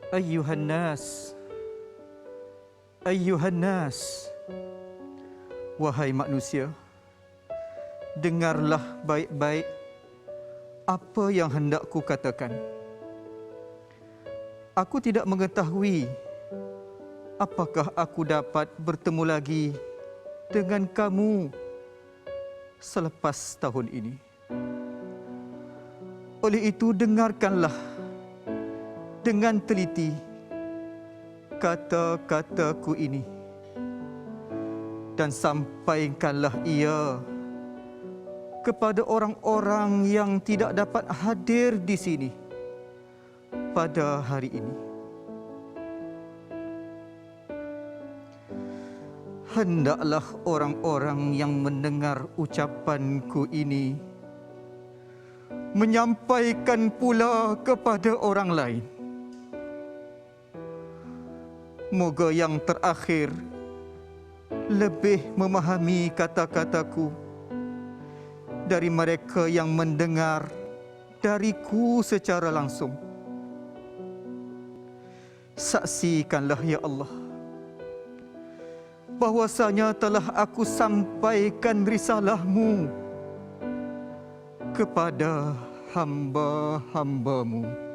Ayyuhan nas, ayyuhan nas, wahai manusia, dengarlah baik-baik apa yang hendak ku katakan. Aku tidak mengetahui apakah aku dapat bertemu lagi dengan kamu selepas tahun ini. Oleh itu, dengarkanlah dengan teliti kata-kataku ini dan sampaikanlah ia kepada orang-orang yang tidak dapat hadir di sini pada hari ini. Hendaklah orang-orang yang mendengar ucapanku ini menyampaikan pula kepada orang lain. Moga yang terakhir lebih memahami kata-kataku dari mereka yang mendengar dariku secara langsung. Saksikanlah ya Allah, bahwasanya telah aku sampaikan risalahmu kepada hamba-hambamu.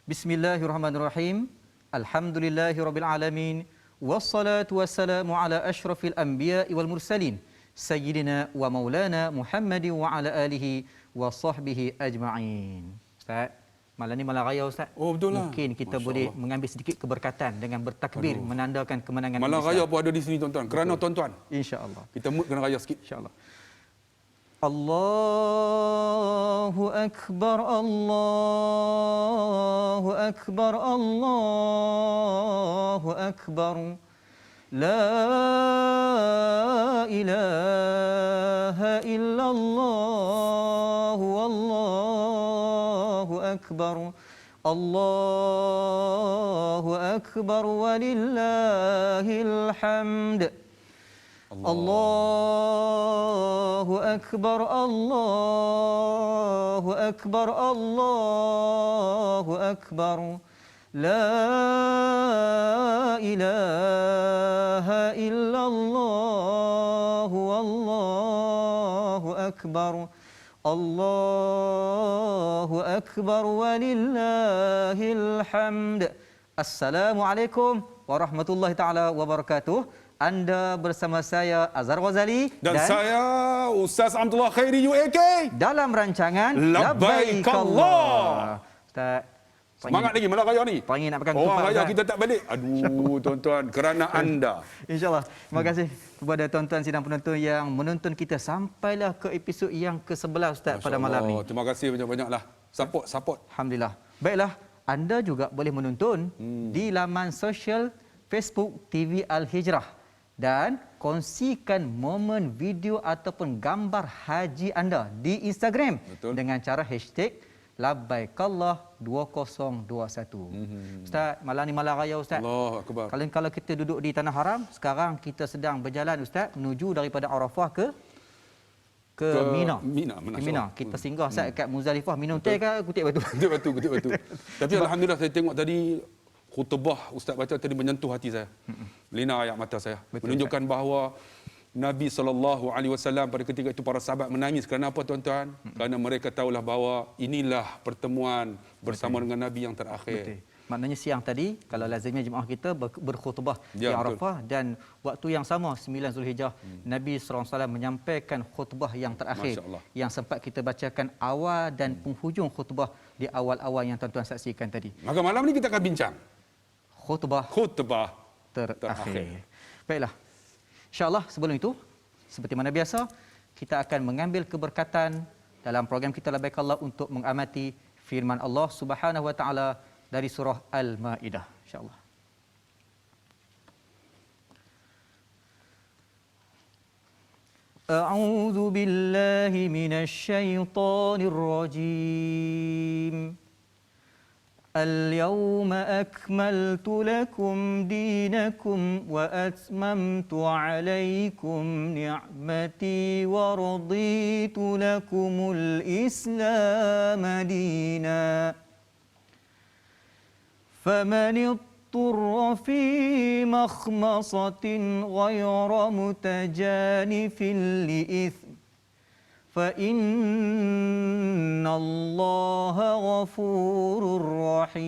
Bismillahirrahmanirrahim. Alhamdulillahirabbil alamin. Wassalatu wassalamu ala asyrafil anbiya'i wal mursalin sayyidina wa maulana Muhammadin wa ala alihi wa sahbihi ajma'in. Ustaz, malam ni malam raya Ustaz. Oh betul lah. Mungkin kita boleh mengambil sedikit keberkatan dengan bertakbir menandakan kemenangan malam raya pun ada di sini tuan-tuan. Kerana tuan-tuan, insya-Allah. kita moodkan raya sikit Insya-Allah. Allahu Akbar, Allahu Akbar, Allahu Akbar. La ilaha illallah, Wallahu Akbar. Allahu Akbar walillahil hamd. Allahu Akbar, Allahu Akbar, Allahu Akbar. La ilaha illallah, Wallahu Akbar. Allahu Akbar walillahil hamd. Assalamualaikum warahmatullahi taala wabarakatuh. Anda bersama saya Azhar Ghazali dan saya Ustaz Abdullah Khairi UAK dalam rancangan Labbaik Allah. Ustaz, semangat lagi malam raya ni. Panggil nak pegang orang raya Ustaz. kita tak balik. Aduh tuan-tuan, kerana anda. InsyaAllah. Terima kasih kepada tuan-tuan sidang penonton yang menonton kita sampailah ke episod yang ke-11 Ustaz pada malam ni. Terima kasih banyak-banyaklah. Support. Alhamdulillah. Baiklah, anda juga boleh menonton di laman sosial Facebook TV Al-Hijrah. Dan kongsikan momen video ataupun gambar haji anda di Instagram. Betul. Dengan cara hashtag Labbaikallah2021. Ustaz, malam ni malam raya Ustaz. Allahu Akbar. Kalau kita duduk di tanah haram, sekarang kita sedang berjalan Ustaz menuju daripada Arafah ke Mina. Mina. Kita singgah Ustaz kat Muzdalifah, minum teh ke kutip batu. Kutip batu. Tapi alhamdulillah saya tengok tadi khutbah Ustaz baca tadi menyentuh hati saya. Lina ayat mata saya. Betul, menunjukkan Ustaz, bahawa Nabi SAW pada ketika itu para sahabat menangis. Kerana apa tuan-tuan? Kerana mereka tahulah bahawa inilah pertemuan bersama dengan Nabi yang terakhir. Betul. Maknanya siang tadi, kalau lazimnya jemaah kita berkhutbah di Arafah, dan waktu yang sama 9 Zulhijjah, Nabi SAW menyampaikan khutbah yang terakhir yang sempat kita bacakan awal dan penghujung khutbah di awal-awal yang tuan-tuan saksikan tadi. Maka malam ni kita akan bincang khutbah terakhir. Baiklah. InsyaAllah sebelum itu, seperti mana biasa, kita akan mengambil keberkatan dalam program kita Labbaik Allah untuk mengamati firman Allah Subhanahu wa taala dari surah Al-Maidah, insya-Allah. A'udzu billahi minasy syaithanir rajim. اليوم أكملت لكم دينكم وأتممت عليكم نعمتي ورضيت لكم الإسلام دينا فمن اضطر في مخمصة غير متجانف لإثم فإن الله غفور رحيم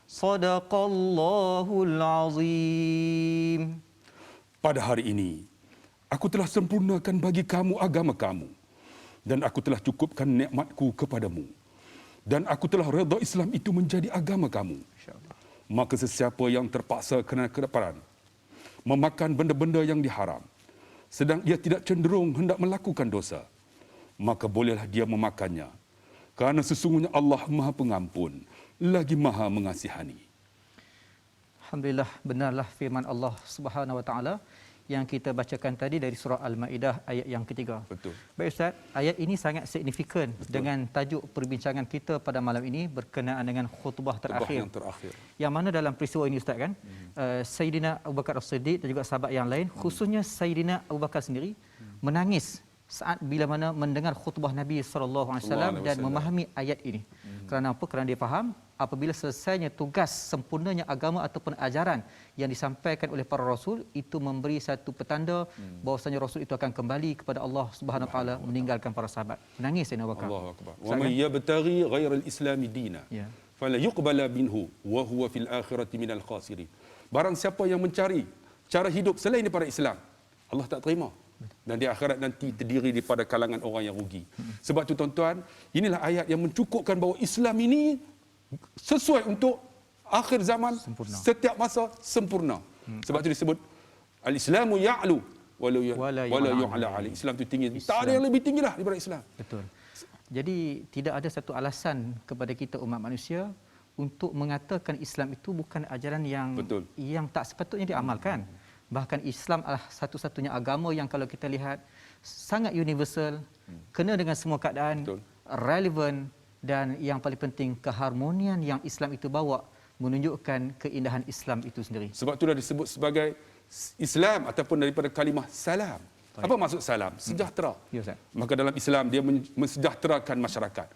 صدق الله العظيم. Pada hari ini, aku telah sempurnakan bagi kamu agama kamu, dan aku telah cukupkan nikmatku kepadamu, dan aku telah redha Islam itu menjadi agama kamu. Maka sesiapa yang terpaksa kerana kelaparan, memakan benda-benda yang diharam, sedang dia tidak cenderung hendak melakukan dosa, maka bolehlah dia memakannya, kerana sesungguhnya Allah Maha Pengampun lagi Maha Mengasihani. Alhamdulillah, benarlah firman Allah Subhanahu wa taala yang kita bacakan tadi dari surah Al-Maidah ayat yang ketiga. Betul. Baik Ustaz, ayat ini sangat signifikan. Betul. Dengan tajuk perbincangan kita pada malam ini berkenaan dengan khutbah terakhir. Yang mana dalam peristiwa ini Ustaz kan, Sayyidina Abu Bakar As-Siddiq dan juga sahabat yang lain, khususnya Sayyidina Abu Bakar sendiri menangis saat bila mana mendengar khutbah Nabi sallallahu alaihi wasallam dan memahami ayat ini. Kerana apa? Kerana dia faham apabila selesainya tugas sempurnanya agama ataupun ajaran yang disampaikan oleh para rasul, itu memberi satu petanda bahawasanya rasul itu akan kembali kepada Allah Subhanahu wa taala, meninggalkan para sahabat. Menangis Sayyidina Abu Bakar. Allahu akbar. Wa may yabtaghi ghairal islami dina fala yuqbala minhu wa huwa fil akhirati minal khasirin. Barang siapa yang mencari cara hidup selain daripada Islam, Allah tak terima. Dan di akhirat nanti terdiri daripada kalangan orang yang rugi. Sebab tu tuan-tuan, inilah ayat yang mencukupkan bahawa Islam ini sesuai untuk akhir zaman, sempurna. Setiap masa sempurna. Sebab tu disebut al-Islamu ya'lu wala yu'la ali. Islam tu tinggi. Tak ada yang lebih tinggi lah daripada Islam. Betul. Jadi tidak ada satu alasan kepada kita umat manusia untuk mengatakan Islam itu bukan ajaran yang tak sepatutnya diamalkan. Bahkan Islam adalah satu-satunya agama yang kalau kita lihat sangat universal, kena dengan semua keadaan, relevan, dan yang paling penting keharmonian yang Islam itu bawa menunjukkan keindahan Islam itu sendiri. Sebab itulah disebut sebagai Islam ataupun daripada kalimah salam. Apa maksud salam? Sejahtera. Ya, Ustaz. Maka dalam Islam dia mensejahterakan masyarakat.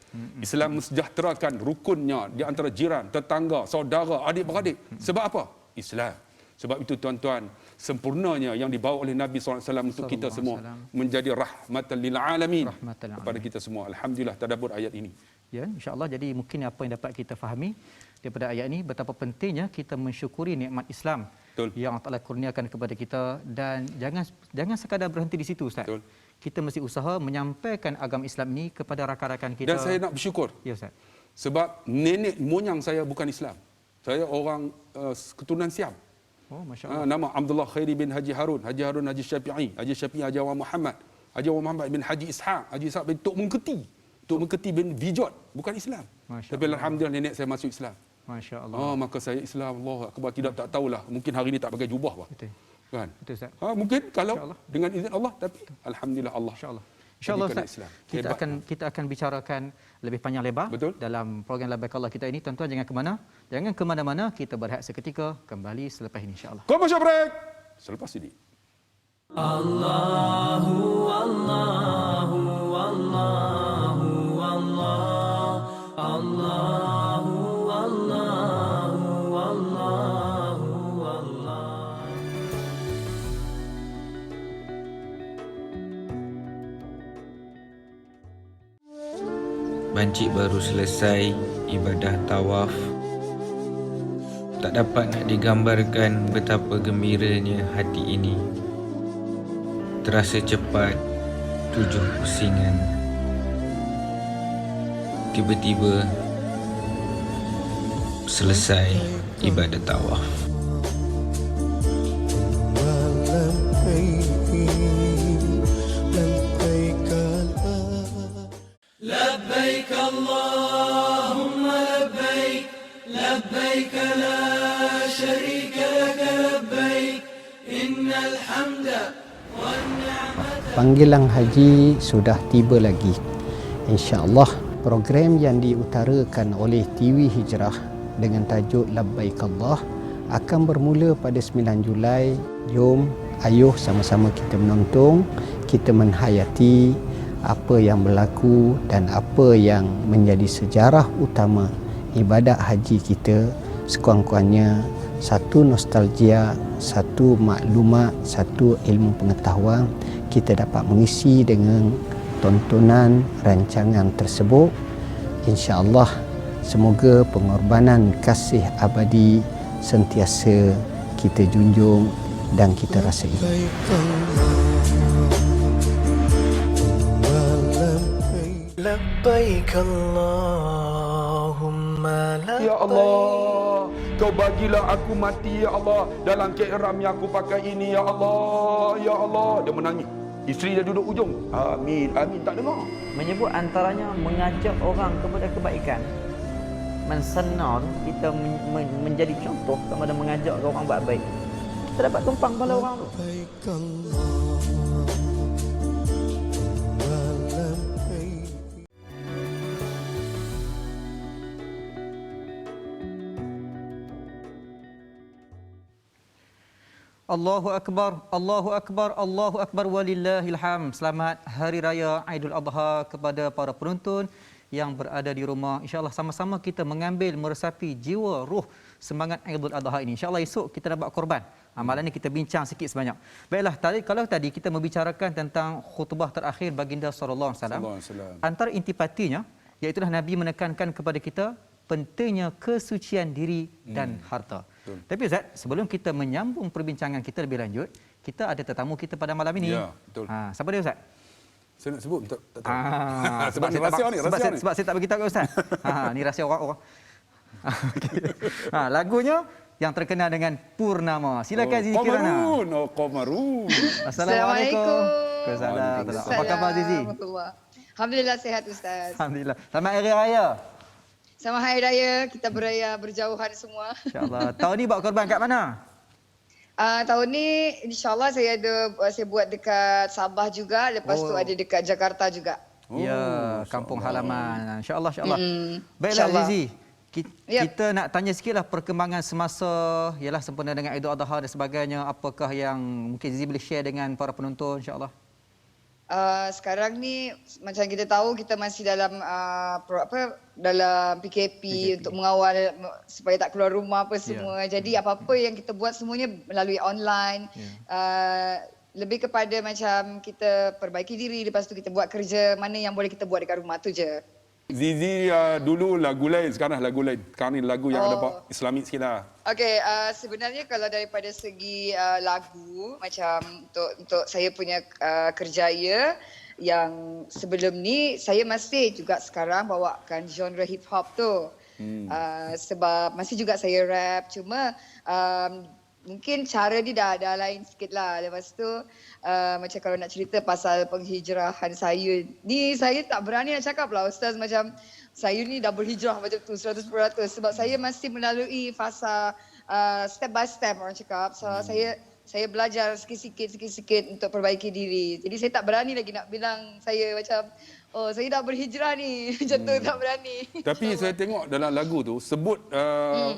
Islam mensejahterakan rukunnya di antara jiran, tetangga, saudara, adik-beradik. Sebab apa? Islam. Sebab itu tuan-tuan, sempurnanya yang dibawa oleh Nabi SAW untuk kita semua menjadi rahmatan lil alamin kepada kita semua. Alhamdulillah tadabbur ayat ini. Ya, insya-Allah. Jadi mungkin apa yang dapat kita fahami daripada ayat ini, betapa pentingnya kita mensyukuri nikmat Islam. Betul. Yang Allah Taala kurniakan kepada kita, dan jangan sekadar berhenti di situ Ustaz. Betul. Kita mesti usaha menyampaikan agama Islam ini kepada rakan-rakan kita. Dan saya nak bersyukur. Ya Ustaz. Sebab nenek moyang saya bukan Islam. Saya orang keturunan Siam. Oh, masya-Allah. Nama Abdullah Khairi bin Haji Harun, Haji Harun Haji Syafi'i, Haji Syafi'i Haji Awam Muhammad, Haji Awam Muhammad bin Haji Ishaq, Haji Ishaq bin Tok Mengketi, Tok Mengketi bin Vijot, bukan Islam. Tapi alhamdulillah nenek saya masuk Islam. Masya-Allah. Maka saya Islam, Allah akbar, tidak tak tahulah, mungkin hari ini tak pakai jubah bah. Betul. Kan? Betul Ustaz. Mungkin kalau dengan izin Allah, tapi alhamdulillah Allah. Insya-Allah. InsyaAllah Ustaz, kita akan bicarakan lebih panjang lebar. Betul. Dalam program Labbaik Allah kita ini. Tuan-tuan jangan ke mana-mana, kita berehat seketika, kembali selepas ini insya-Allah. Commercial break selepas ini. Allahu Allahu Allahu Allah Allahu Allahu Allahu Allah. Bancik baru selesai ibadah tawaf. Tak dapat nak digambarkan betapa gembiranya hati ini. Terasa cepat 7 pusingan. Tiba-tiba selesai ibadah tawaf. Panggilan haji sudah tiba lagi. InsyaAllah program yang diutarakan oleh TV Hijrah dengan tajuk Labbaik Allah akan bermula pada 9 Julai. Jom, ayuh sama-sama kita menonton, kita menghayati apa yang berlaku dan apa yang menjadi sejarah utama ibadat haji kita. Sekurang-kurangnya satu nostalgia, satu maklumat, satu ilmu pengetahuan kita dapat mengisi dengan tontonan rancangan tersebut. InsyaAllah semoga pengorbanan kasih abadi sentiasa kita junjung dan kita rasai. Labbaik Allahumma labbaik. Ya Allah, Kau bagilah aku mati ya Allah dalam ihram yang aku pakai ini ya Allah. Ya Allah, dia menangis. Isteri dia duduk ujung. Amin, amin, tak dengar. Menyebut antaranya mengajak orang kepada kebaikan. Mensenar kita menjadi contoh kepada mengajak orang buat baik. Kita dapat tumpang kepala orang tu. Allahu Akbar, Allahu Akbar, Allahu Akbar walillahil hamd. Selamat Hari Raya Aidul Adha kepada para penonton yang berada di rumah. InsyaAllah sama-sama kita mengambil meresapi jiwa, ruh semangat Aidul Adha ini. InsyaAllah esok kita nak buat korban. Malam ni kita bincang sikit sebanyak. Baiklah, kalau tadi kita membicarakan tentang khutbah terakhir baginda sallallahu alaihi wasallam. Antara intipatinya iaitu Nabi menekankan kepada kita pentingnya kesucian diri dan harta. Betul. Tapi Ustaz, sebelum kita menyambung perbincangan kita lebih lanjut, kita ada tetamu kita pada malam ini. Ya, betul. Siapa dia Ustaz? Saya nak sebut tak tahu. Sebab saya tak beritahu ke Ustaz. Ni rahsia orang-orang. Lagunya yang terkenal dengan Purnama. Silakan Zizi Kirana. Qamarun. Assalamualaikum. Waalaikumsalam. Apa khabar Zizi? Alhamdulillah sihat Ustaz. Alhamdulillah. Selamat Hari Raya. Selamat Hari Raya, kita beraya berjauhan semua. InsyaAllah. Tahun ni buat korban kat mana? Tahun ni insyaAllah saya buat dekat Sabah juga, lepas tu ada dekat Jakarta juga. Ya, kampung halaman. InsyaAllah, insyaAllah. Baiklah InsyaAllah. Zizi, kita nak tanya sikitlah perkembangan semasa ialah sempena dengan Aidul Adha dan sebagainya. Apakah yang mungkin Zizi boleh share dengan para penonton insyaAllah? Sekarang ni macam kita tahu kita masih dalam dalam PKP untuk mengawal supaya tak keluar rumah apa semua. Jadi apa-apa yang kita buat semuanya melalui online. Lebih kepada macam kita perbaiki diri, lepas tu kita buat kerja mana yang boleh kita buat dekat rumah tu je. Zizi dulu lagu lain, sekarang lagu lain. Sekarang ni lagu yang ada Islamik sikit lah. Okey, sebenarnya kalau daripada segi lagu, macam untuk saya punya kerjaya yang sebelum ni, saya masih juga sekarang bawakan genre hip hop tu. Sebab masih juga saya rap, cuma mungkin cara dia dah lain sikit lah. Lepas tu macam kalau nak cerita pasal penghijrahan saya ni, saya tak berani nak cakap lah Ustaz macam saya ni dah berhijrah macam tu 100% sebab saya masih melalui fasa step by step orang cakap. So saya belajar sikit-sikit untuk perbaiki diri. Jadi saya tak berani lagi nak bilang saya macam saya dah berhijrah ni. Macam tu tak berani. Tapi saya tengok dalam lagu tu sebut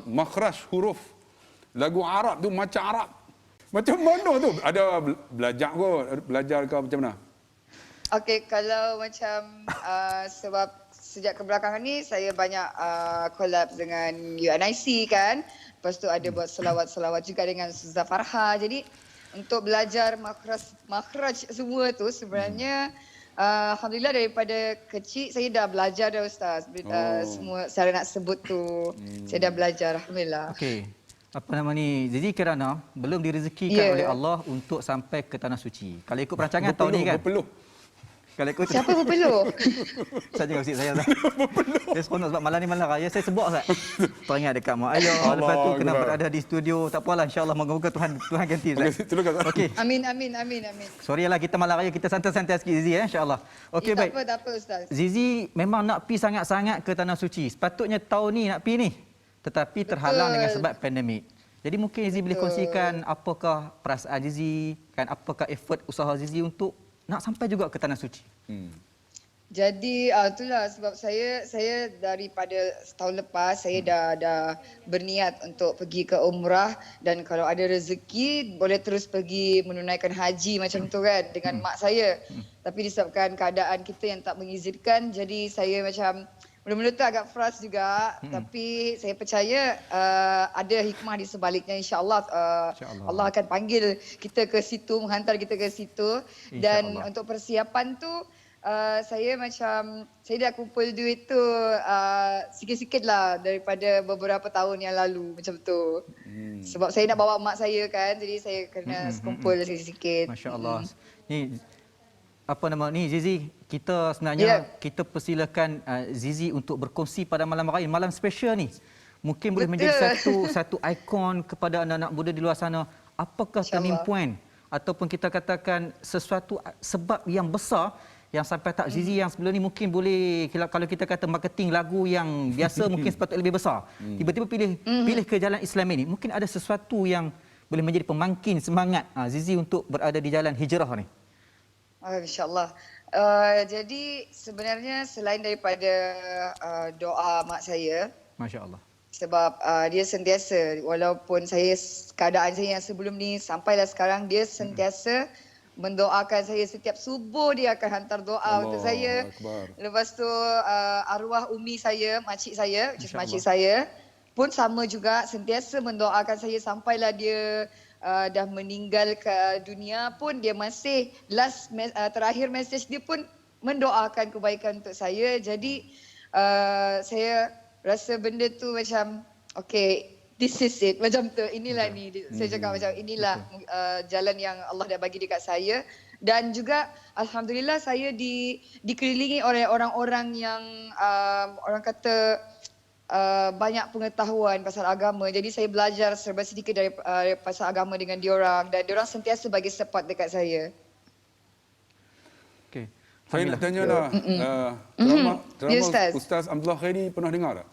makhraj huruf lagu Arab tu macam Arab. Macam mana tu? Ada belajar ke? Belajar ke macam mana? Okey, kalau macam sebab sejak kebelakangan ni saya banyak collab dengan UNIC kan. Lepas tu ada buat selawat-selawat juga dengan Ustazah Farha. Jadi untuk belajar makhraj semua tu sebenarnya alhamdulillah daripada kecil saya dah belajar dah Ustaz. Semua cara nak sebut tu saya dah belajar alhamdulillah. Okey. Apa nama ni? Zizi Kirana belum direzekikan oleh Allah untuk sampai ke tanah suci. Kalau ikut perancangan tahun ni kan. Berpeluh. Kalau ikut Siapa berpeluh? saya jangan usik saya. Saya seronok sebab malam ni malam raya saya sebut Ustaz. Teringat dekat mak ayah. Lepas tu kena berada di studio. Tak apalah insya-Allah moga-moga Tuhan ganti Ustaz. Okey. Amin. Sorry lah kita malam raya kita santai-santai sikit Zizi insya-Allah. Okey baik. Tak apa Ustaz. Zizi memang nak pi sangat-sangat ke tanah suci. Sepatutnya tahun ni nak pi ni. Tetapi terhalang dengan sebab pandemik. Jadi mungkin Zizi boleh kongsikan apakah perasaan Zizi, kan apakah effort usaha Zizi untuk nak sampai juga ke tanah suci. Jadi itulah sebab saya daripada setahun lepas saya dah berniat untuk pergi ke umrah, dan kalau ada rezeki boleh terus pergi menunaikan haji macam tu kan dengan mak saya. Tapi disebabkan keadaan kita yang tak mengizinkan, jadi saya macam mula-mula tu agak frust juga, tapi saya percaya ada hikmah di sebaliknya, insya-Allah. Allah akan panggil kita ke situ, menghantar kita ke situ. Dan untuk persiapan tu saya dah kumpul duit tu sikit-sikit lah daripada beberapa tahun yang lalu macam tu. Sebab saya nak bawa mak saya kan, jadi saya kena kumpul sikit-sikit. Masya-Allah. Ni Zizi, kita sebenarnya kita persilakan Zizi untuk berkongsi pada malam raya, malam special ni. Mungkin boleh menjadi satu ikon kepada anak-anak muda di luar sana. Apakah turning point ataupun kita katakan sesuatu sebab yang besar yang sampai tak Zizi yang sebelum ni mungkin boleh, kalau kita kata marketing lagu yang biasa mungkin sepatutnya lebih besar. Tiba-tiba pilih ke jalan Islam ini. Mungkin ada sesuatu yang boleh menjadi pemangkin semangat Zizi untuk berada di jalan hijrah ni. InsyaAllah. Jadi sebenarnya selain daripada doa mak saya, Masya-Allah. Sebab dia sentiasa, walaupun keadaan saya yang sebelum ni sampailah sekarang, dia sentiasa mendoakan saya. Setiap subuh dia akan hantar doa untuk saya. Akbar. Lepas tu arwah umi saya, makcik saya, makcik saya pun sama juga, sentiasa mendoakan saya sampailah dia dah meninggal ke dunia pun dia masih terakhir mesej dia pun mendoakan kebaikan untuk saya. Jadi saya rasa benda tu macam okay, this is it, macam tu, inilah ni. Saya cakap macam inilah jalan yang Allah dah bagi dekat saya. Dan juga alhamdulillah saya dikelilingi oleh orang-orang yang orang kata banyak pengetahuan pasal agama. Jadi saya belajar serba sedikit dari pasal agama dengan diorang, dan diorang sentiasa bagi support dekat saya. Okey. Saya nak tanya lah, drama Ustaz Abdullah Khairi pernah dengar tak?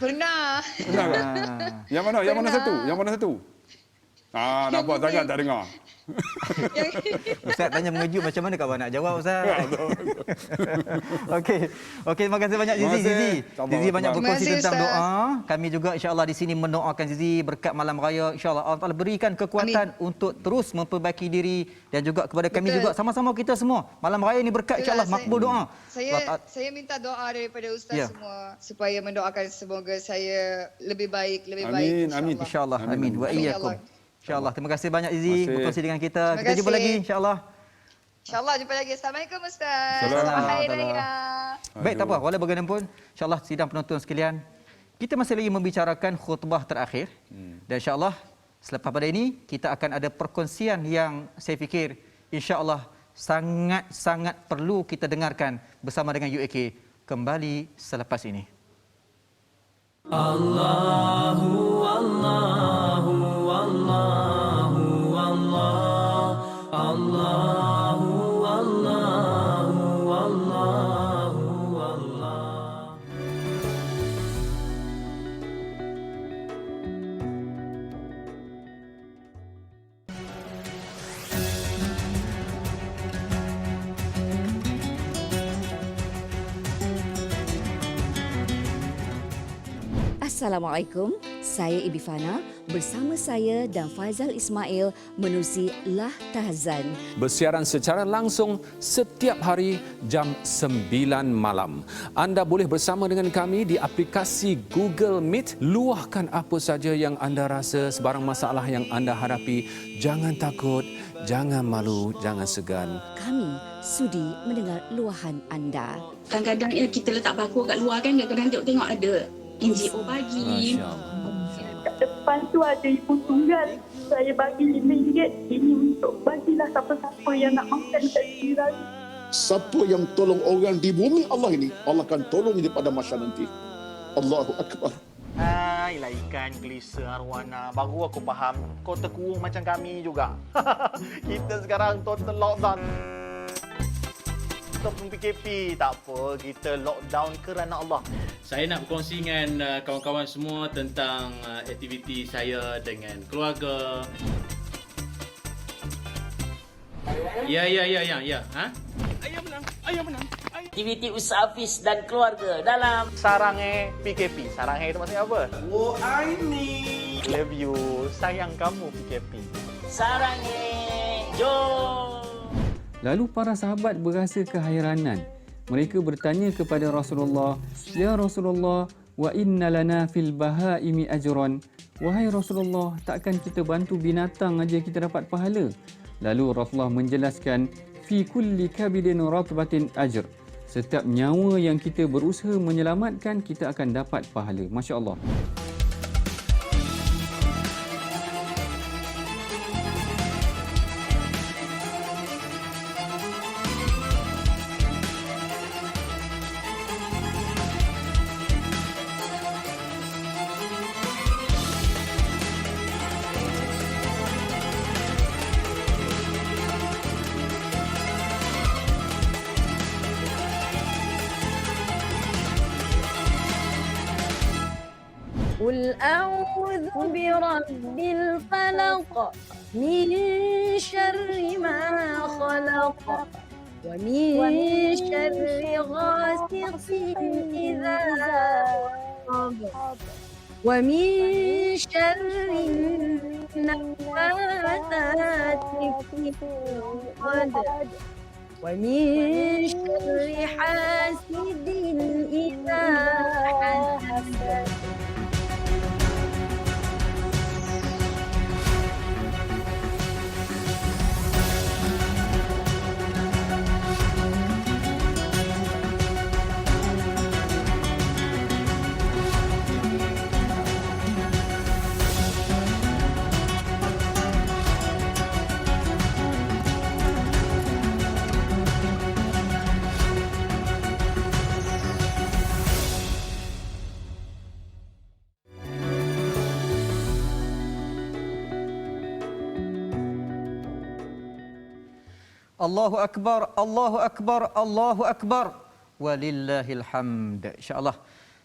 Pernah. Pernah tak? Yang mana satu? Nampak sangat tak dengar. Ustaz tanya mengejut, macam mana kawan nak jawab Ustaz? Okey, terima kasih banyak Zizi. Zizi banyak berkongsi tentang doa. Kami juga insya-Allah di sini mendoakan Zizi berkat malam raya. Insya-Allah Allah Taala berikan kekuatan untuk terus memperbaiki diri, dan juga kepada kami juga sama-sama kita semua. Malam raya ni berkat insya-Allah, makbul doa. Saya minta doa daripada Ustaz semua supaya mendoakan semoga saya lebih baik. Amin. Insya-Allah. Amin. Wa iyyakum. InsyaAllah. Terima kasih banyak Zizi berkongsi dengan kita. Kita jumpa lagi insyaAllah. InsyaAllah jumpa lagi. Assalamualaikum Ustaz. Selamat Hari Raya. Baik, tak apa. Walau bagaimanapun, insyaAllah sidang penonton sekalian, kita masih lagi membicarakan khutbah terakhir. Dan insyaAllah selepas pada ini, kita akan ada perkongsian yang saya fikir insyaAllah sangat-sangat perlu kita dengarkan bersama dengan UAK kembali selepas ini. Allahu Allahu Allahu Allah, Allahu Allahu Allahu Allah. Assalamualaikum, saya Ibi Fana. Bersama saya dan Faizal Ismail menerusi Lah Tahzan. Bersiaran secara langsung setiap hari jam 9 malam. Anda boleh bersama dengan kami di aplikasi Google Meet. Luahkan apa saja yang anda rasa, sebarang masalah yang anda hadapi. Jangan takut, jangan malu, jangan segan. Kami sudi mendengar luahan anda. Kadang-kadang kita letak bako kat luar kan, kadang-kadang tengok ada NGO bagi. Kat depan tu ada ibu tunggal. Saya bagi RM5. Ini untuk bagilah siapa-siapa yang nak makan kat jiran. Siapa yang tolong orang di bumi Allah ini, Allah akan tolong dia pada masa nanti. Allahu Akbar. Hailah ikan gelisa arwana. Baru aku faham kau terkurung macam kami juga. Kita sekarang total lockdown. stop PKP. Tak apa, kita lockdown kerana Allah. Saya nak berkongsi dengan kawan-kawan semua tentang aktiviti saya dengan keluarga. Ya. Ha? Ayah menang. Aktiviti usaha Hafiz dan keluarga dalam Sarangnya PKP. Sarangnya itu maksudnya apa? Oh, I Love you. Sayang kamu PKP. Sarangnya jom. Lalu para sahabat berasa keheranan. Mereka bertanya kepada Rasulullah, "Ya Rasulullah, wa inna lana fil bahaimi ajran." Wahai Rasulullah, takkan kita bantu binatang aja kita dapat pahala? Lalu Rasulullah menjelaskan, "Fi kulli kabidin ratbatin ajr." Setiap nyawa yang kita berusaha menyelamatkan, kita akan dapat pahala. Masya-Allah. قل أعوذ برب الفلق من شر ما خلق ومن شر غاسق إذا وقب ومن شر النفاثات في العقد ومن شر حاسد إذا حسد. Allahu Akbar, Allahu Akbar, Allahu Akbar. Walillahil hamd. InsyaAllah.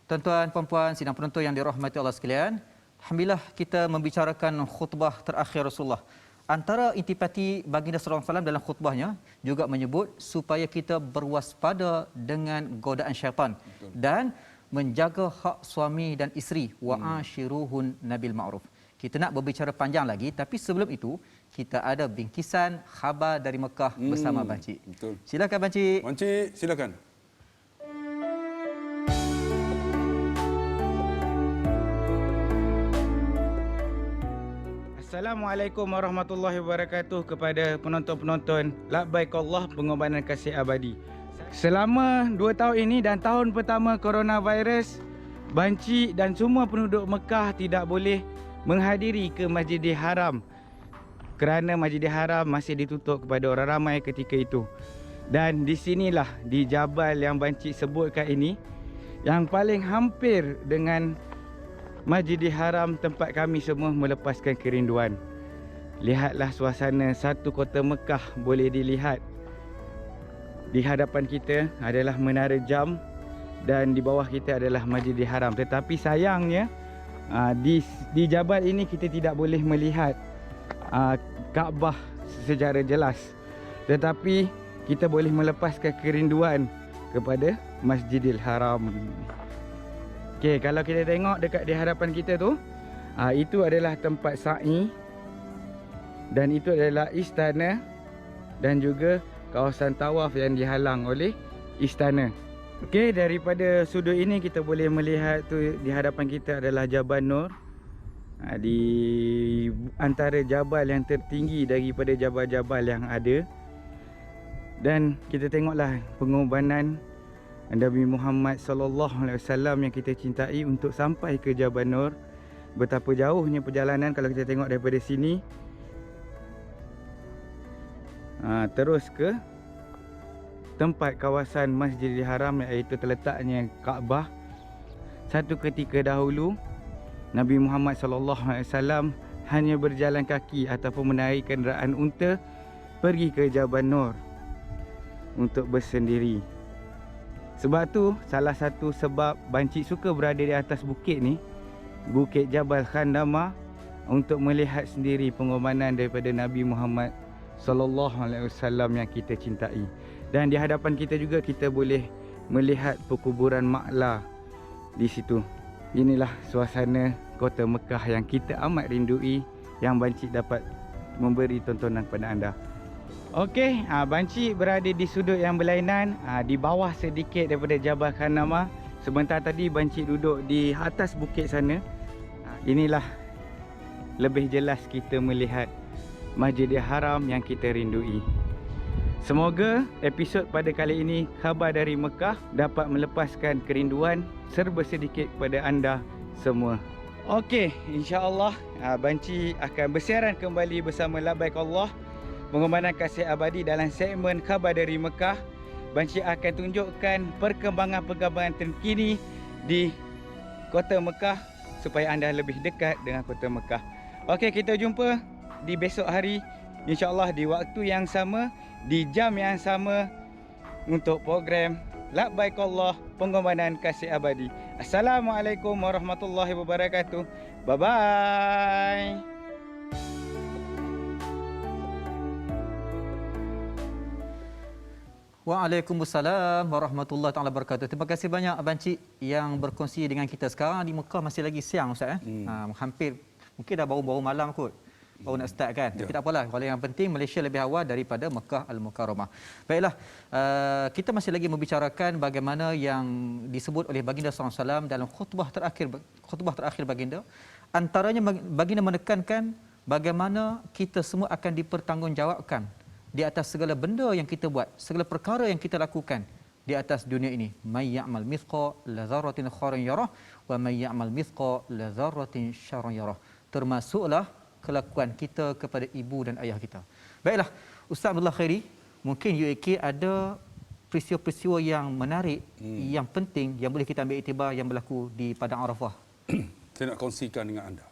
Tuan-tuan, puan-puan, sidang penonton yang dirahmati Allah sekalian. Alhamdulillah kita membicarakan khutbah terakhir Rasulullah. Antara intipati baginda sallallahu alaihi wasallam dalam khutbahnya juga menyebut supaya kita berwaspada dengan godaan syaitan dan menjaga hak suami dan isteri wa ashiruhun nabil ma'ruf. Kita nak berbicara panjang lagi, tapi sebelum itu kita ada bingkisan khabar dari Mekah bersama Bancik. Betul. Silakan Bancik. Bancik, silakan. Assalamualaikum warahmatullahi wabarakatuh kepada penonton-penonton Labbaik Allah Pengorbanan Kasih Abadi. Selama 2 tahun ini dan tahun pertama coronavirus, Bancik dan semua penduduk Mekah tidak boleh menghadiri ke Masjidil Haram kerana Masjidil Haram masih ditutup kepada orang ramai ketika itu. Dan di sinilah, di Jabal yang Bancik sebutkan ini, yang paling hampir dengan Masjidil Haram, tempat kami semua melepaskan kerinduan. Lihatlah suasana satu kota Mekah boleh dilihat. Di hadapan kita adalah Menara Jam dan di bawah kita adalah Masjidil Haram. Tetapi sayangnya di Jabal ini kita tidak boleh melihat Kaabah secara jelas, tetapi kita boleh melepaskan kerinduan kepada Masjidil Haram. Okey, kalau kita tengok dekat di hadapan kita tu, itu adalah tempat sa'i dan itu adalah istana dan juga kawasan tawaf yang dihalang oleh istana. Okey, daripada sudut ini kita boleh melihat tu di hadapan kita adalah Jabal Nur. Di antara jabal yang tertinggi daripada jabal-jabal yang ada. Dan kita tengoklah pengorbanan Nabi Muhammad sallallahu alaihi wasallam yang kita cintai untuk sampai ke Jabal Nur. Betapa jauhnya perjalanan kalau kita tengok daripada sini. Terus ke tempat kawasan Masjidil Haram, iaitu terletaknya Kaabah. Satu ketika dahulu Nabi Muhammad SAW hanya berjalan kaki ataupun menaiki kenderaan unta pergi ke Jabal Nur. untuk bersendiri. Sebab tu salah satu sebab Bancik suka berada di atas bukit ni, Bukit Jabal Khandama, untuk melihat sendiri pengorbanan daripada Nabi Muhammad sallallahu alaihi wasallam yang kita cintai. Dan di hadapan kita juga kita boleh melihat perkuburan Ma'la di situ. Inilah suasana kota Mekah yang kita amat rindui, yang Bancik dapat memberi tontonan kepada anda. Okey, Bancik berada di sudut yang berlainan, di bawah sedikit daripada Jabal Khandama. Sebentar tadi Bancik duduk di atas bukit sana. Inilah lebih jelas kita melihat Masjidil Haram yang kita rindui. Semoga episod pada kali ini, Khabar dari Mekah, dapat melepaskan kerinduan serba sedikit kepada anda semua. Okey, insya-Allah Bancik akan bersiaran kembali bersama Labbaik Allah, Pengorbanan Kasih Abadi dalam segmen Khabar dari Mekah. Bancik akan tunjukkan perkembangan-perkembangan terkini di kota Mekah supaya anda lebih dekat dengan kota Mekah. Okey, kita jumpa di besok hari, insya-Allah di waktu yang sama, di jam yang sama, untuk program Labbaik Allah, Pengorbanan Kasih Abadi. Assalamualaikum warahmatullahi wabarakatuh. Bye-bye. Waalaikumsalam warahmatullahi taala wabarakatuh. Terima kasih banyak Bancik yang berkongsi dengan kita. Sekarang di Mekah masih lagi siang Ustaz hampir mungkin dah baru malam kot. Baru nak start kan. Tapi tak apalah. Kalau yang penting Malaysia lebih awal daripada Mekah Al-Mukarramah. Baiklah, kita masih lagi membicarakan bagaimana yang disebut oleh Baginda SAW dalam khutbah terakhir Baginda. Antaranya Baginda menekankan bagaimana kita semua akan dipertanggungjawabkan di atas segala benda yang kita buat, segala perkara yang kita lakukan di atas dunia ini. May ya'mal mithqala dzarratin khairan yarah wa may ya'mal mithqala dzarratin syarran yarah. Termasuklah kelakuan kita kepada ibu dan ayah kita. Baiklah, Ustaz Abdullah Khairi, mungkin UAK ada peristiwa-peristiwa yang menarik, yang penting yang boleh kita ambil iktibar yang berlaku di Padang Arafah. Saya nak kongsikan dengan anda.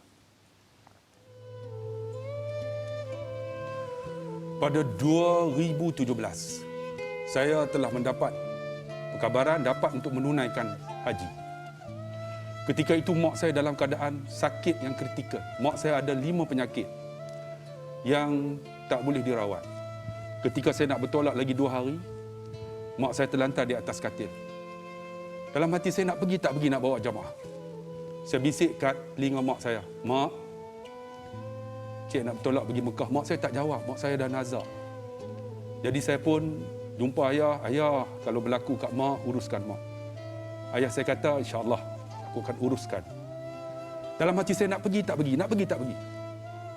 Pada 2017, saya telah mendapat perkabaran dapat untuk menunaikan haji. Ketika itu mak saya dalam keadaan sakit yang kritikal. Mak saya ada 5 penyakit yang tak boleh dirawat. Ketika saya nak bertolak lagi 2 hari, mak saya terlantar di atas katil. Dalam hati saya, nak pergi tak pergi nak bawa jamaah. Saya bisik kat telinga mak saya, "Mak, cik nak bertolak pergi Mekah." Mak saya tak jawab, mak saya dah nazar. Jadi saya pun jumpa ayah, "Ayah, kalau berlaku kat mak, uruskan mak." Ayah saya kata, "InsyaAllah, aku akan uruskan." Dalam hati saya, nak pergi tak pergi, nak pergi tak pergi.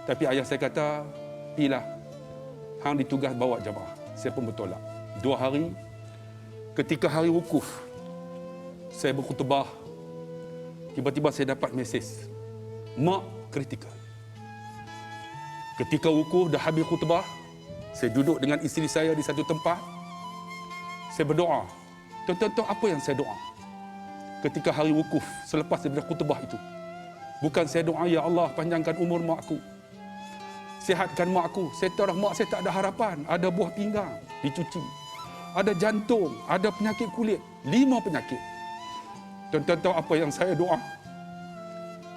Tapi ayah saya kata, "Pilah, hang ditugas bawa jamaah." Saya pun bertolak. 2 hari, ketika hari wukuf, saya berkhutbah, tiba-tiba saya dapat mesej, "Mak kritikal." Ketika wukuf dah habis khutbah, saya duduk dengan isteri saya di satu tempat. Saya berdoa. Tuan-tuan, apa yang saya doa? Ketika hari wukuf, selepas daripada khutbah itu, bukan saya doa, "Ya Allah, panjangkan umur mak aku, sihatkan mak aku." Saya tahu mak saya tak ada harapan. Ada buah pinggang dicuci, ada jantung, ada penyakit kulit, 5 penyakit. Tuan-tuan tahu apa yang saya doa?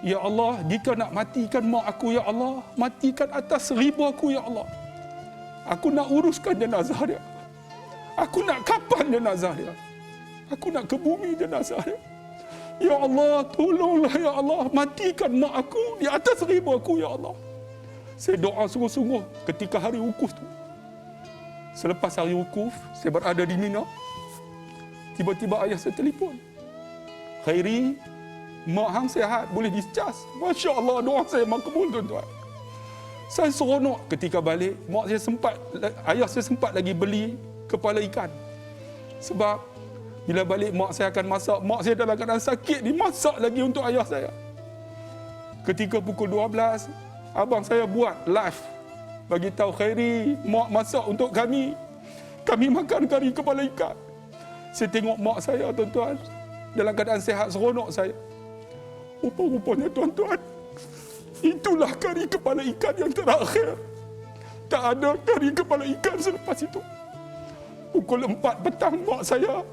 "Ya Allah, jika nak matikan mak aku, Ya Allah, matikan atas riba aku, Ya Allah. Aku nak uruskan jenazah dia. Aku nak kapan jenazah dia. Aku nak ke bumi jenazah dia. Ya Allah, tolonglah Ya Allah, matikan mak aku di atas riba aku, Ya Allah." Saya doa sungguh-sungguh ketika hari wukuf tu. Selepas hari wukuf, saya berada di Mina. Tiba-tiba ayah saya telefon, "Khairi, mak hang sihat, boleh discharge." Masya Allah, doa saya makbul, tuan-tuan. Saya seronok ketika balik. Ayah saya sempat lagi beli kepala ikan. Sebab bila balik mak saya akan masak. Mak saya dalam keadaan sakit, dimasak lagi untuk ayah saya. Ketika pukul 12, abang saya buat live, bagi tahu, "Khairi, mak masak untuk kami. Kami makan kari kepala ikan." Saya tengok mak saya, tuan-tuan, dalam keadaan sihat, seronok saya. Rupa-rupanya, tuan-tuan, itulah kari kepala ikan yang terakhir. Tak ada kari kepala ikan selepas itu. pukul 4 petang mak saya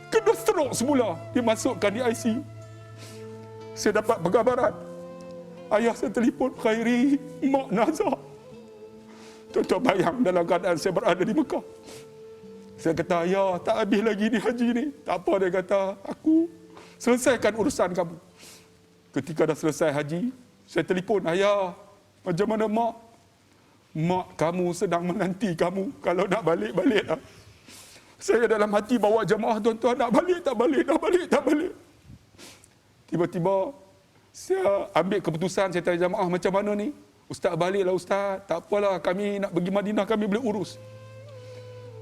kena stroke semula, dimasukkan di ICU. Saya dapat pengabaran, ayah saya telefon, Khairi, mak nazak. Tuan-tuan bayang dalam keadaan saya berada di Mekah. Saya kata, ayah, tak habis lagi ni haji ni. Tak apa, dia kata, aku selesaikan urusan kamu. Ketika dah selesai haji, saya telefon, ayah, macam mana mak? Mak kamu sedang menanti kamu. Kalau nak balik, balik lah. Saya dalam hati bawa jemaah, tuan-tuan, nak balik, tak balik, nak balik, tak balik. Tiba-tiba, saya ambil keputusan, saya tanya jemaah, macam mana ni? Ustaz baliklah Ustaz, tak apalah, kami nak pergi Madinah, kami boleh urus.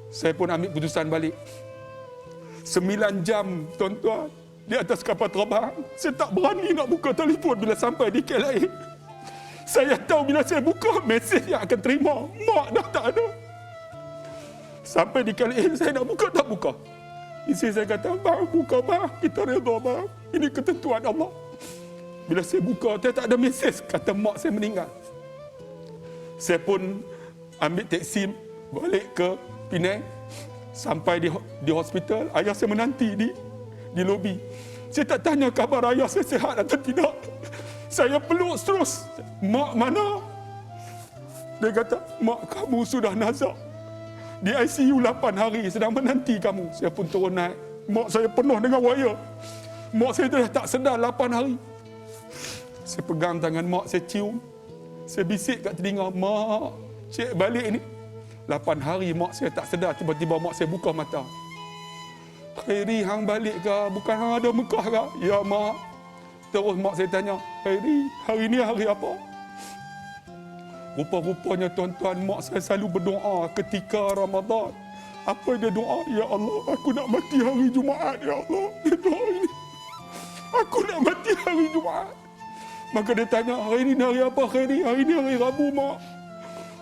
Saya pun ambil keputusan balik. 9 jam, tuan-tuan, di atas kapal terbang. Saya tak berani nak buka telefon bila sampai di KLIA. Saya tahu bila saya buka, mesej yang akan terima. Mak dah tak ada. Sampai di KLIA, saya nak buka, tak buka. Isteri saya kata, bang, buka bang, kita redha bang. Ini ketentuan Allah. Bila saya buka, saya tak ada mesej, kata mak saya meninggal. Saya pun ambil teksi balik ke Penang. Sampai di hospital, ayah saya menanti di lobi. Saya tak tanya khabar ayah saya sihat atau tidak. Saya peluk terus. Mak mana? Dia kata, mak kamu sudah nazak. Di ICU 8 hari sedang menanti kamu. Saya pun turun naik. Mak saya penuh dengan wayar. Mak saya dah tak sedar 8 hari. Saya pegang tangan mak, saya cium. Saya bisik kat telinga, mak, cik balik ni. 8 hari mak saya tak sedar, tiba-tiba mak saya buka mata. Khairi, hang balik ke? Bukan hang ada Mekah ke? Ya mak. Terus mak saya tanya, Khairi, hari ni hari apa? Rupa-rupanya tuan-tuan, mak saya selalu berdoa ketika Ramadan. Apa dia doa? Ya Allah, aku nak mati hari Jumaat, ya Allah. Dia doa ini. Aku nak mati hari Jumaat. Maka dia tanya, hari ni hari apa Khairi? Hari ni hari Rabu mak.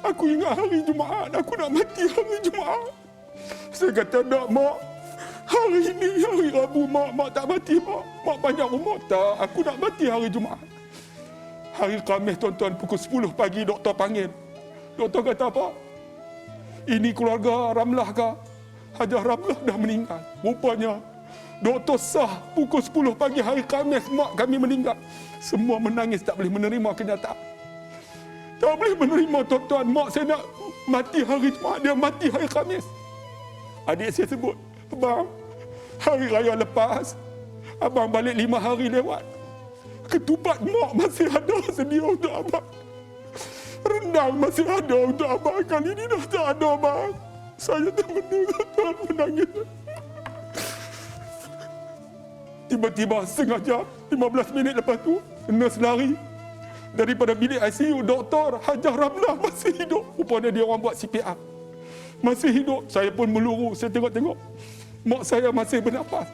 Aku ingat hari Jumaat, aku nak mati hari Jumaat. Saya kata, tak mak. Hari ni hari Rabu mak, mak tak mati mak. Mak banyak umur. Tak, aku nak mati hari Jumaat. Hari Khamis tuan-tuan pukul 10 pagi doktor panggil. Doktor kata apa? Ini keluarga Ramlah ke? Hajah Ramlah dah meninggal. Rupanya doktor sah pukul 10 pagi hari Khamis mak kami meninggal. Semua menangis, tak boleh menerima kenyataan. Tak boleh menerima tuan-tuan, mak saya nak mati hari Jumaat, dia mati hari Khamis. Adik saya sebut, abang, hari raya lepas, abang balik 5 hari lewat. Ketupat mak masih ada sedia untuk abang. Rendang masih ada untuk abang. Kali ini dah tak ada abang. Saya termenung, tuan menangis. Tiba-tiba setengah jam, 15 minit lepas tu, nurse lari. Daripada bilik ICU, doktor Hajah Ramlah masih hidup. Rupanya dia orang buat CPR. Masih hidup. Saya pun meluru, saya tengok-tengok. Mak saya masih bernafas.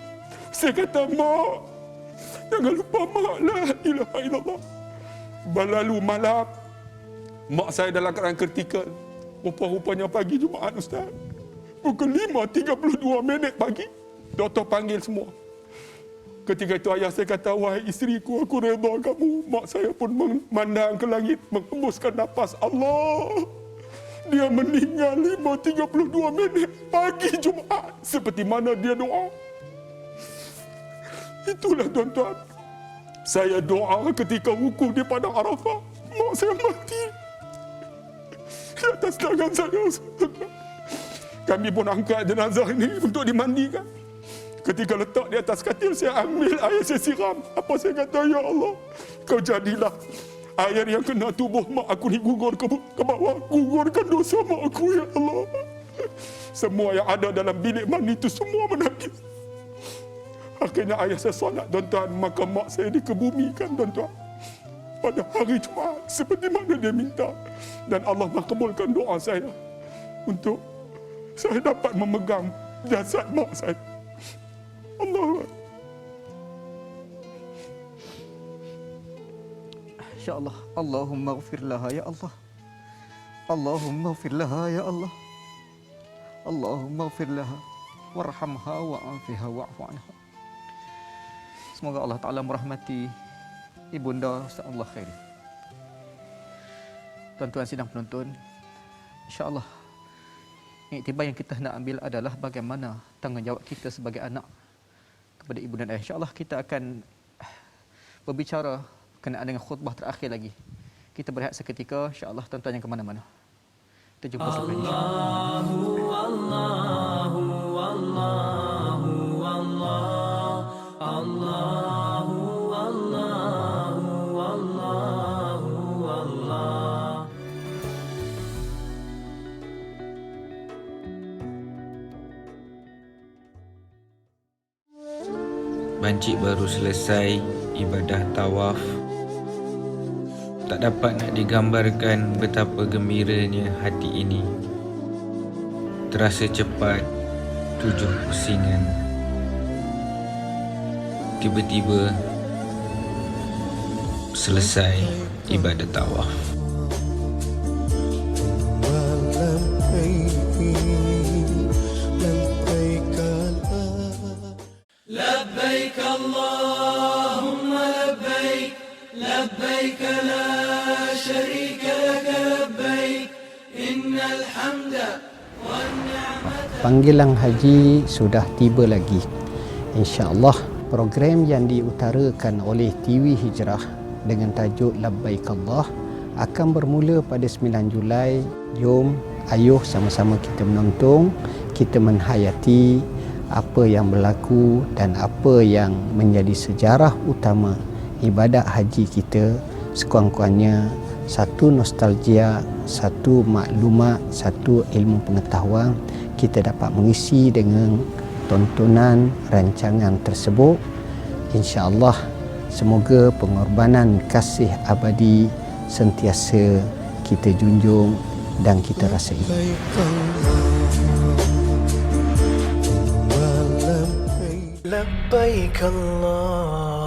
Saya kata, mak, jangan lupa mak, la ilaha illallah. Berlalu malam, mak saya dalam keadaan kritikal. Rupa-rupanya pagi Jumaat, Ustaz. Pukul 5.32 minit pagi, doktor panggil semua. Ketika itu ayah saya kata, wahai isteriku, aku redha kamu. Mak saya pun memandang ke langit, menghembuskan nafas. Allah, dia meninggal 5.32 minit pagi Jumaat. Seperti mana dia doa. Itulah tuan-tuan. Saya doa ketika wukuf di Padang Arafah. Mak saya mati di atas tangan saya. Kami pun angkat jenazah ini untuk dimandikan. Ketika letak di atas katil, saya ambil air, saya siram. Apa saya kata, ya Allah, kau jadilah air yang kena tubuh mak aku ni gugur ke bawah. Gugurkan dosa mak aku, ya Allah. Semua yang ada dalam bilik mandi itu semua menangis. Akhirnya ayah saya solat, tuan-tuan. Maka mak saya dikebumikan, tuan-tuan. Pada hari Jumaat, seperti mana dia minta. Dan Allah makbulkan doa saya untuk saya dapat memegang jasad mak saya. Allah. InsyaAllah. Allahumma ghafir laha ya Allah. Allahumma ghafir laha ya Allah. Allahumma ghafir laha warhamha wa'afiha wa'fu anha. Semoga Allah Ta'ala merahmati Ibunda Ustaz Allah Khairi. Tuan-tuan sidang penonton, insya-Allah iktibar yang kita hendak ambil adalah bagaimana tanggungjawab kita sebagai anak kepada ibu dan ayah. InsyaAllah kita akan berbicara berkenaan dengan khutbah terakhir lagi. Kita berehat seketika, insyaAllah tuan-tuan yang ke mana-mana. Kita jumpa selepas ini. Bancik baru selesai ibadah tawaf. Tak dapat nak digambarkan betapa gembiranya hati ini. Terasa cepat 7 pusingan. Tiba-tiba selesai ibadah tawaf. لبيك اللهم لبيك لبيك لا شريك لك لبيك إن الحمد والنعمة. Panggilan haji sudah tiba lagi. InsyaAllah program yang diutarakan oleh TV Hijrah dengan tajuk Labbaik Allah akan bermula pada 9 Julai. Jom, ayuh sama-sama kita menonton, kita menhayati apa yang berlaku dan apa yang menjadi sejarah utama ibadat haji kita. Sekurang-kurangnya satu nostalgia, satu maklumat, satu ilmu pengetahuan kita dapat mengisi dengan tontonan rancangan tersebut. InsyaAllah semoga pengorbanan kasih abadi sentiasa kita junjung dan kita rasai. لبيك اللهم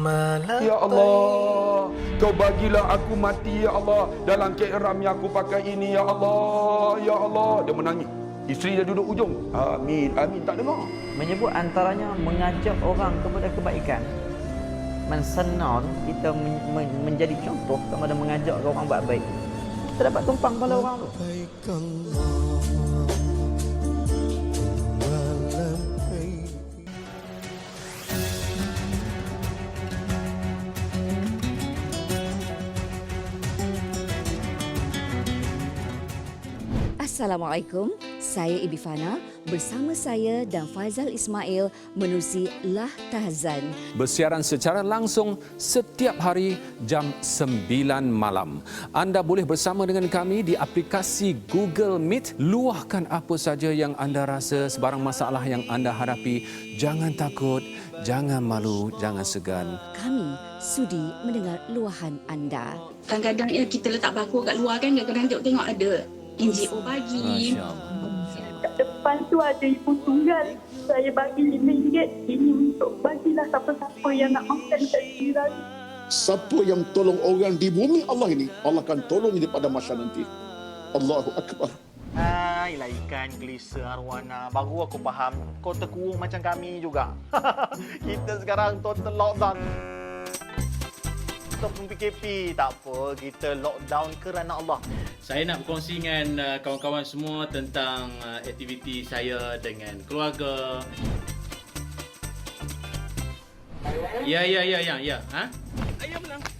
لبيك. Ya Allah, Kau bagilah aku mati ya Allah dalam ihram yang aku pakai ini ya Allah. Ya Allah, dia menangis. Isteri dia duduk ujung. Amin, amin, tak dengar. Menyebut antaranya mengajak orang kepada kebaikan. Mensenang kita menjadi contoh kepada mengajak orang buat baik. Kita dapat tumpang kepala orang tu. Assalamualaikum, saya Ibi Fana bersama saya dan Faizal Ismail menerusi Lah Tahzan. Bersiaran secara langsung setiap hari jam 9 malam. Anda boleh bersama dengan kami di aplikasi Google Meet. Luahkan apa saja yang anda rasa, sebarang masalah yang anda hadapi. Jangan takut, jangan malu, jangan segan. Kami sudi mendengar luahan anda. Kadang-kadang ya kita letak bako kat luar kan, kadang-kadang tengok ada NGO bagi. Kat depan tu ada ibu tunggal. Saya bagi RM5. Ini untuk bagilah siapa-siapa yang nak makan kat jiran. Siapa yang tolong orang di bumi Allah ini, Allah akan tolong dia pada masa nanti. Allahu Akbar. Hai lah ikan gelisa arwana. Baru aku faham kau terkurung macam kami juga. Kita sekarang total lockdown. Stop PKP, tak apa, kita lockdown kerana Allah. Saya nak berkongsi dengan kawan-kawan semua tentang aktiviti saya dengan keluarga. Ya. Ha?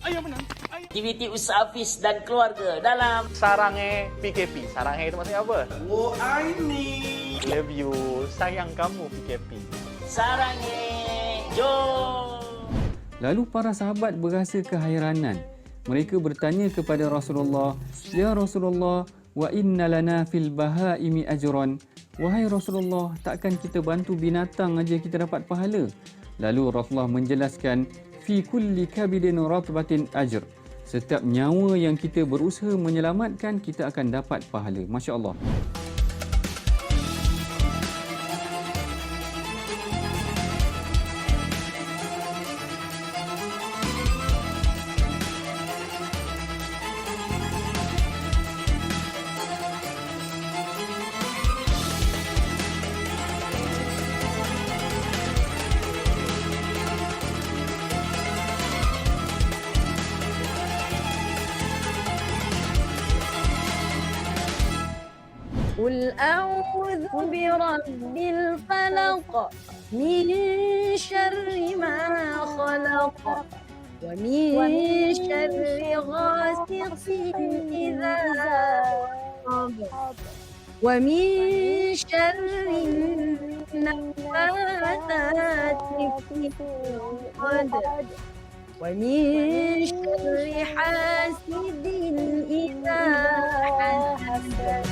Ayah menang. Aktiviti usaha Hafiz dan keluarga dalam Sarangnya PKP. Sarangnya itu maksudnya apa? Oh, I need. Love you. Sayang kamu PKP. Sarangnya jom. Lalu para sahabat berasa keheranan. Mereka bertanya kepada Rasulullah, "Ya Rasulullah, wa inna lana fil bahaimi ajran." Wahai Rasulullah, takkan kita bantu binatang aja kita dapat pahala? Lalu Rasulullah menjelaskan, "Fi kulli kabidin ratbatin ajr." Setiap nyawa yang kita berusaha menyelamatkan, kita akan dapat pahala. Masya-Allah. قل أعوذ برب الفلق من شر ما خلق ومن شر غاسق إذا وقب ومن شر النفاثات في العقد ومن شر حاسد إذا حسد.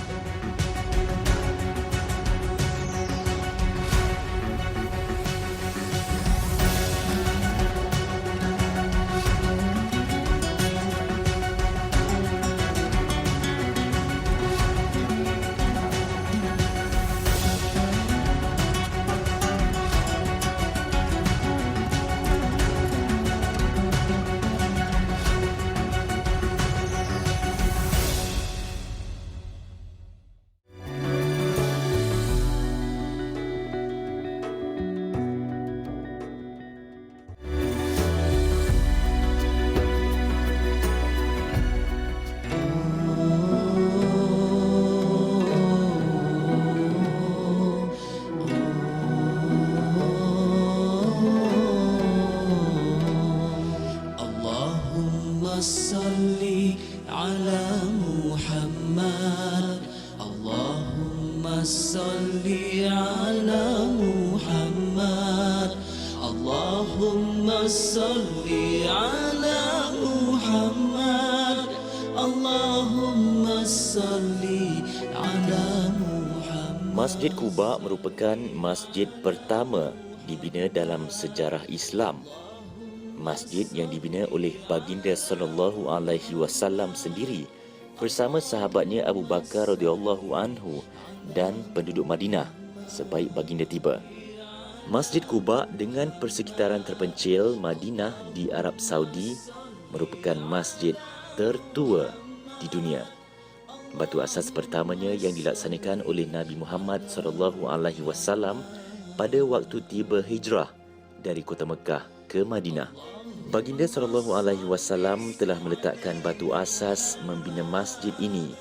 salli ala Muhammad Allahumma salli ala Muhammad Allahumma salli ala Muhammad Allahumma salli ala Muhammad. Masjid Quba merupakan masjid pertama dibina dalam sejarah Islam. Masjid yang dibina oleh baginda sallallahu alaihi wasallam sendiri bersama sahabatnya Abu Bakar radhiyallahu anhu dan penduduk Madinah sebaik baginda tiba. Masjid Quba dengan persekitaran terpencil Madinah di Arab Saudi merupakan masjid tertua di dunia. Batu asas pertamanya yang dilaksanakan oleh Nabi Muhammad sallallahu alaihi wasallam pada waktu tiba hijrah dari kota Mekah ke Madinah. Baginda sallallahu alaihi wasallam telah meletakkan batu asas membina masjid ini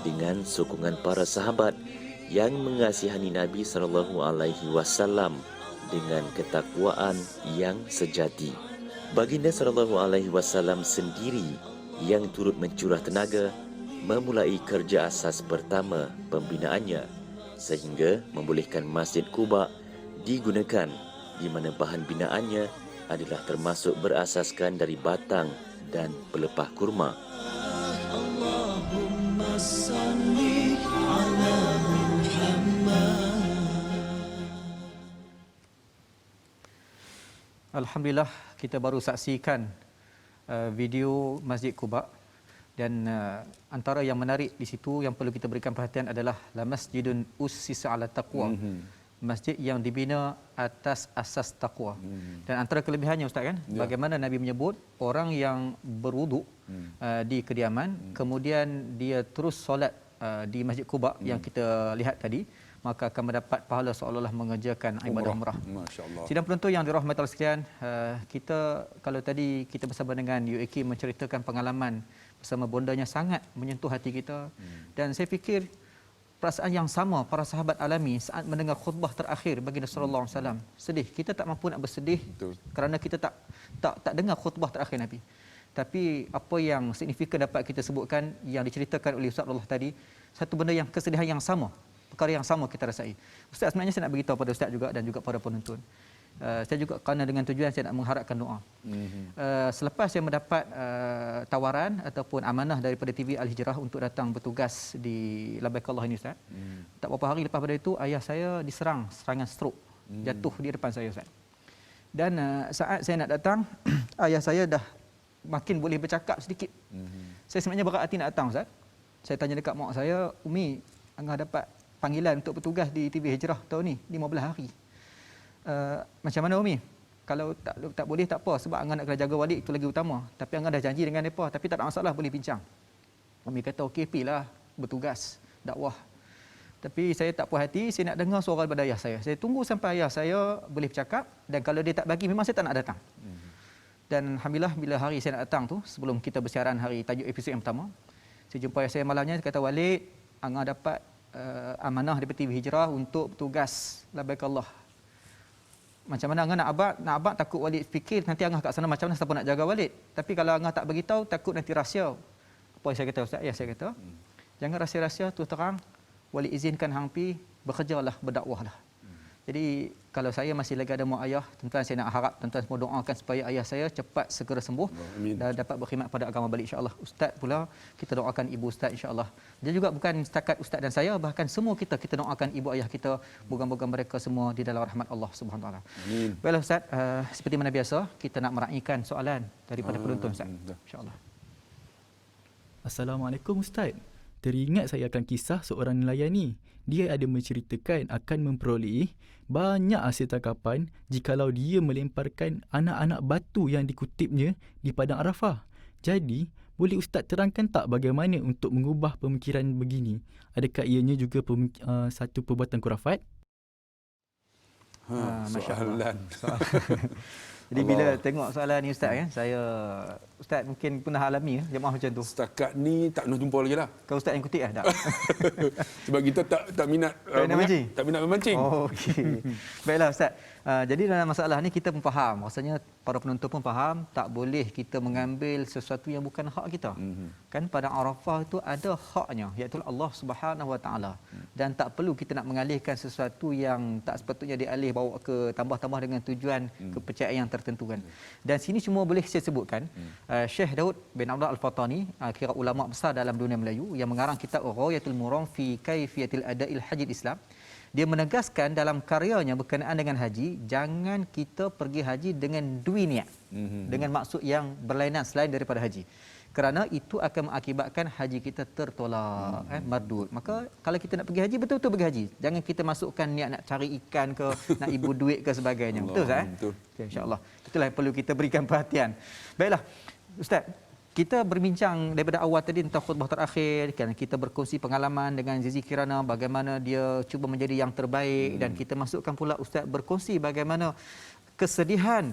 dengan sokongan para sahabat yang mengasihani Nabi sallallahu alaihi wasallam dengan ketakwaan yang sejati. Baginda sallallahu alaihi wasallam sendiri yang turut mencurah tenaga memulai kerja asas pertama pembinaannya sehingga membolehkan Masjid Quba digunakan di mana bahan binaannya adalah termasuk berasaskan dari batang dan pelepah kurma. Allahumma salli ala Muhammad. Alhamdulillah, kita baru saksikan video Masjid Quba dan antara yang menarik di situ yang perlu kita berikan perhatian adalah la masjidun ussisa ala taqwa. Masjid yang dibina atas asas takwa. Dan antara kelebihannya Ustaz kan, bagaimana Nabi menyebut orang yang berwuduk di kediaman, kemudian dia terus solat di Masjid Quba yang kita lihat tadi, maka akan mendapat pahala seolah-olah mengerjakan ibadah umrah. Masya-Allah. Sidang penonton yang dirahmati Allah sekalian, kita kalau tadi kita bersama dengan UAK menceritakan pengalaman bersama bondanya sangat menyentuh hati kita, dan saya fikir perasaan yang sama para sahabat alami saat mendengar khutbah terakhir baginda sallallahu alaihi wasallam. Sedih, kita tak mampu nak bersedih. Betul. Kerana kita tak dengar khutbah terakhir Nabi. Tapi apa yang signifikan dapat kita sebutkan yang diceritakan oleh Ustaz Abdullah tadi, satu benda yang kesedihan yang sama, perkara yang sama kita rasai. Ustaz, sebenarnya saya nak beritahu pada Ustaz juga dan juga para penonton. Saya juga kerana dengan tujuan saya nak mengharapkan doa. Selepas saya mendapat tawaran ataupun amanah daripada TV Al-Hijrah untuk datang bertugas di Labaikallah ini Ustaz. Tak berapa hari lepas pada itu ayah saya diserang serangan strok, jatuh di depan saya Ustaz. Dan saat saya nak datang ayah saya dah makin boleh bercakap sedikit. Saya sebenarnya berat hati nak datang Ustaz. Saya tanya dekat mak saya, "Umi, angah dapat panggilan untuk bertugas di TV Hijrah tahun ni 15 hari. Macam mana Umi? Kalau tak boleh tak apa sebab angah nak kena jaga walik itu lagi utama. Tapi angah dah janji dengan mereka, tapi tak ada masalah, boleh bincang." Umi kata, "Okey, pilah bertugas dakwah." Tapi saya tak puas hati, saya nak dengar suara daripada ayah saya. Saya tunggu sampai ayah saya boleh bercakap, dan kalau dia tak bagi memang saya tak nak datang. Dan alhamdulillah bila hari saya nak datang tu, sebelum kita bersiaran hari tajuk episod yang pertama, saya jumpa ayah saya malamnya, dia kata, "Walid, angah dapat amanah daripada TV Hijrah untuk bertugas labbaik Allah. Macam mana Angah nak abang takut Walid fikir nanti Angah kat sana macam mana siapa nak jaga Walid. Tapi kalau Angah tak beritahu takut nanti rahsia. Apa yang saya kata Ustaz? Ya saya kata jangan rahsia-rahsia tu terang. Walid izinkan hang pi bekerjalah, berdakwahlah. Jadi kalau saya masih lagi ada mak ayah, tuan-tuan saya nak harap tuan-tuan semua doakan supaya ayah saya cepat segera sembuh dan dapat berkhidmat pada agama balik insya-Allah. Ustaz pula kita doakan ibu ustaz insya-Allah. Dia juga bukan setakat ustaz dan saya, bahkan semua kita doakan ibu ayah kita, moga-moga mereka semua di dalam rahmat Allah Subhanahu taala. Amin. Baiklah Ustaz, seperti mana biasa kita nak meraihkan soalan daripada penonton Ustaz. Insya-Allah. Assalamualaikum Ustaz. Teringat saya akan kisah seorang nelayan ni. Dia ada menceritakan akan memperoleh banyak hasil tangkapan jikalau dia melemparkan anak-anak batu yang dikutipnya di padang Arafah. Jadi, boleh Ustaz terangkan tak bagaimana untuk mengubah pemikiran begini? Adakah ianya juga satu perbuatan khurafat? Soalan. Jadi bila tengok soalan ni Ustaz Ustaz mungkin pernah alami jemaah macam tu. Setakat ni tak pernah jumpa lagi lah. Kau Ustaz yang kutip tak? Sebab kita tak minat tak minat memancing. Oh, okey. Baiklah Ustaz. Jadi dalam masalah ni kita pun faham, rasanya para penonton pun faham tak boleh kita mengambil sesuatu yang bukan hak kita. Kan pada Arafah itu ada haknya iaitu Allah Subhanahu Wa Taala. Dan tak perlu kita nak mengalihkan sesuatu yang tak sepatutnya dialih bawa ke tambah-tambah dengan tujuan kepercayaan yang tertentu kan. Dan sini cuma boleh saya sebutkan Syekh Daud bin Abdullah Al-Fatani, kira ulama besar dalam dunia Melayu yang mengarang kitab Ghayatul Muram fi Kaifiyatil Ada'il Hajjil Islam. Dia menegaskan dalam karyanya berkenaan dengan haji, jangan kita pergi haji dengan dua niat, dengan maksud yang berlainan selain daripada haji. Kerana itu akan mengakibatkan haji kita tertolak, mardud. Maka kalau kita nak pergi haji, betul-betul pergi haji. Jangan kita masukkan niat nak cari ikan ke, nak ibu duit ke sebagainya. Betul Ustaz? Betul. Okay, InsyaAllah. Itulah yang perlu kita berikan perhatian. Baiklah, Ustaz. Kita berbincang daripada awal tadi tentang khutbah terakhir, kan kita berkongsi pengalaman dengan Zizi Kirana bagaimana dia cuba menjadi yang terbaik dan kita masukkan pula Ustaz berkongsi bagaimana kesedihan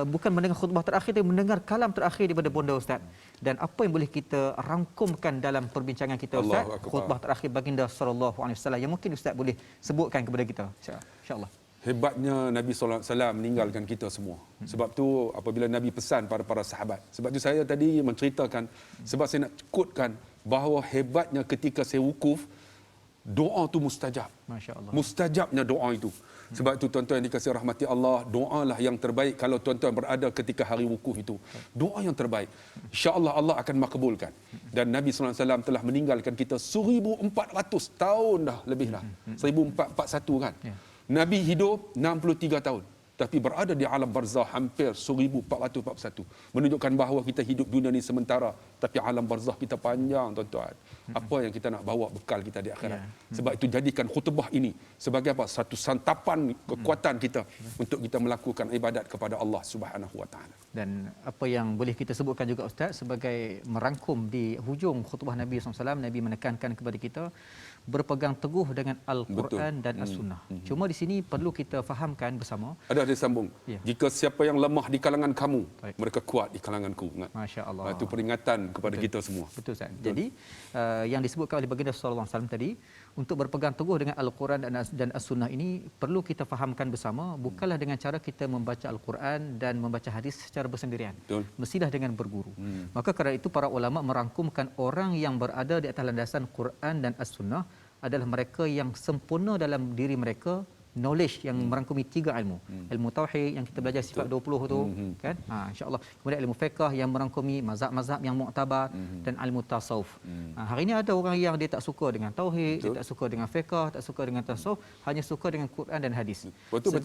bukan mendengar khutbah terakhir tapi mendengar kalam terakhir daripada bonda Ustaz. Dan apa yang boleh kita rangkumkan dalam perbincangan kita Ustaz, khutbah terakhir baginda sallallahu alaihi wasallam yang mungkin Ustaz boleh sebutkan kepada kita insya-Allah. Hebatnya Nabi sallallahu alaihi wasallam meninggalkan kita semua. Sebab tu apabila Nabi pesan pada para sahabat. Sebab tu saya tadi menceritakan sebab saya nak cukutkan bahawa hebatnya ketika saya wukuf doa tu mustajab. Masya-Allah. Mustajabnya doa itu. Sebab tu tuan-tuan yang dikasihi rahmati Allah, doalah yang terbaik kalau tuan-tuan berada ketika hari wukuf itu. Doa yang terbaik. Insya-Allah Allah akan makbulkan. Dan Nabi sallallahu alaihi wasallam telah meninggalkan kita 1400 tahun dah lebih dah. 1441 kan. Nabi hidup 63 tahun tapi berada di alam barzah hampir 1441, menunjukkan bahawa kita hidup dunia ni sementara tapi alam barzah kita panjang tuan-tuan. Apa yang kita nak bawa bekal kita di akhirat. Sebab itu jadikan khutbah ini sebagai apa? Satu santapan kekuatan kita untuk kita melakukan ibadat kepada Allah Subhanahu Wa Taala. Dan apa yang boleh kita sebutkan juga Ustaz sebagai merangkum di hujung khutbah Nabi SAW, Nabi menekankan kepada kita berpegang teguh dengan Al-Quran dan As-Sunnah. Cuma di sini perlu kita fahamkan bersama. Ada disambung. Ya. Jika siapa yang lemah di kalangan kamu, mereka kuat di kalanganku. Masya-Allah. Itu peringatan kepada kita semua. Betul Ustaz. Jadi yang disebutkan oleh baginda sallallahu alaihi wasallam tadi, untuk berpegang teguh dengan Al-Quran dan As-Sunnah ini perlu kita fahamkan bersama, bukanlah dengan cara kita membaca Al-Quran dan membaca hadis secara bersendirian. Betul. Mestilah dengan berguru. Maka kerana itu para ulama merangkumkan orang yang berada di atas landasan Quran dan As-Sunnah adalah mereka yang sempurna dalam diri mereka knowledge yang merangkumi 3 ilmu. Ilmu tauhid yang kita belajar sifat 20 tu kan. Insya-Allah. Kemudian ilmu fiqh yang merangkumi mazhab-mazhab yang muktabar dan ilmu tasawuf. Hari ini ada orang yang dia tak suka dengan tauhid, dia tak suka dengan fiqh, tak suka dengan tasawuf, hanya suka dengan Quran dan hadis. Betul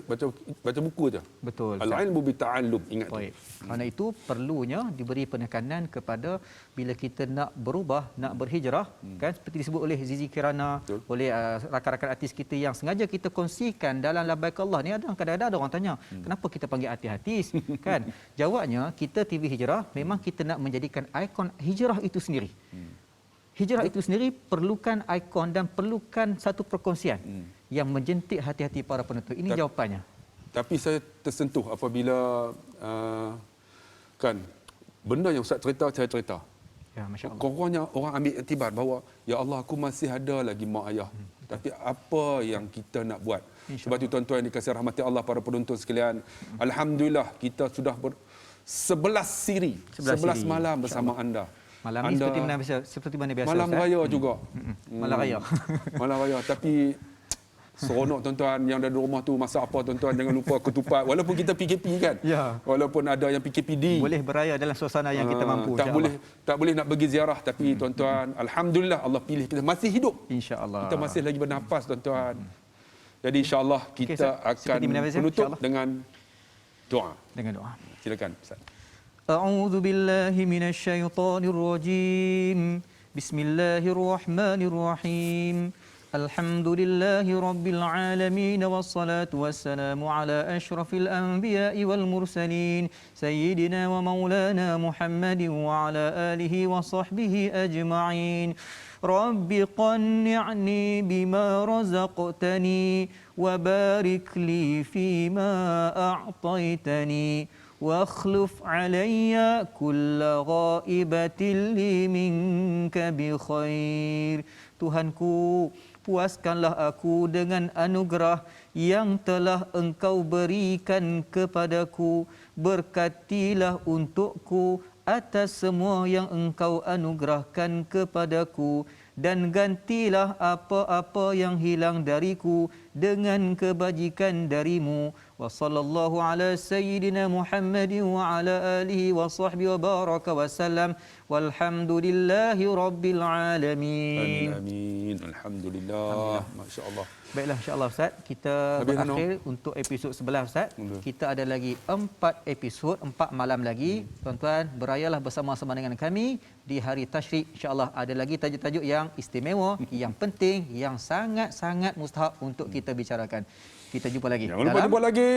baca buku aja. Betul. Al-ilmu bita'allum, ingat tu. Kerana itu perlunya diberi penekanan kepada bila kita nak berubah, nak berhijrah kan seperti disebut oleh Zizi Kirana, oleh rakan-rakan artis kita yang sengaja kita kongsi dalam labbaik Allah ni. Kadang-kadang ada orang tanya, kenapa kita panggil artis kan? Jawabnya, kita TV Hijrah memang kita nak menjadikan ikon hijrah itu sendiri. Hijrah itu sendiri perlukan ikon dan perlukan satu perkongsian yang menjentik hati-hati para penonton. Ini jawapannya. Tapi saya tersentuh apabila kan benda yang Ustaz cerita, saya cerita. Ya, masya-Allah. Korangnya orang ambil iktibar bahawa ya Allah, aku masih ada lagi mak ayah. Tapi apa yang kita nak buat? Sebab itu tuan-tuan dikasihi rahmati Allah, para penonton sekalian, alhamdulillah kita sudah 11 siri, 11 malam bersama anda. Malam ni seperti mana biasa. Malam raya juga. Malam raya. Malam raya. Tapi seronok tuan-tuan yang ada di rumah tu, masa apa tuan-tuan, jangan lupa ketupat. Walaupun kita PKP kan. Ya. Walaupun ada yang PKPD. Boleh beraya dalam suasana yang kita mampu. Tak boleh nak pergi ziarah, tapi tuan-tuan, alhamdulillah Allah pilih kita masih hidup. Insya-Allah. Kita masih lagi bernafas tuan-tuan. Jadi insya-Allah kita akan menutup dengan doa. Dengan doa. Silakan Ustaz. A'udzu billahi minasyaitonir rajim. Bismillahirrahmanirrahim. Alhamdulillahi rabbil alamin wassalatu wassalamu ala asyrafil anbiya'i wal mursalin sayyidina wa maulana Muhammadin wa ala alihi wa sahbihi ajma'in. Rabbi qanni'ni bima razaqtani wa barik li fima a'taitani واخلف علي كل غائبة لي منك بخير. Tuhanku, puaskanlah aku dengan anugerah yang telah Engkau berikan kepadaku. Berkatilah untukku atas semua yang Engkau anugerahkan kepadaku, dan gantilah apa-apa yang hilang dariku dengan kebajikan darimu. Wa sallallahu ala sayyidina Muhammadin wa ala alihi wa sahbihi wa baraka wa sallam. Walhamdulillahi rabbil alamin. Amin. Alhamdulillah. Masya-Allah. Baiklah, insya-Allah Ustaz, kita berakhir untuk episod 11 Ustaz. Kita ada lagi 4 episod, 4 malam lagi. Tuan-tuan, berayalah bersama-sama dengan kami di hari Tasyrik. Insya-Allah ada lagi tajuk-tajuk yang istimewa, yang penting, yang sangat-sangat mustahab untuk kita bicarakan. Kita jumpa lagi. Jangan lupa jumpa lagi.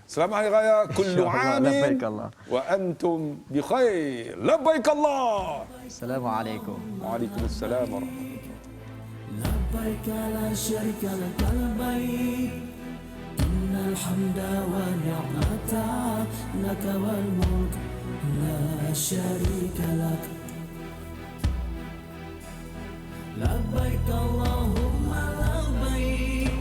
Selamat Hari Raya kullu amin wa antum bi khair. Labbaik Allah. Assalamualaikum. Waalaikumsalam warahmatullahi. لبيك لا شريك لك لبيك إن الحمد والنعمة لك والملك لا شريك لك لبيك اللهم لبيك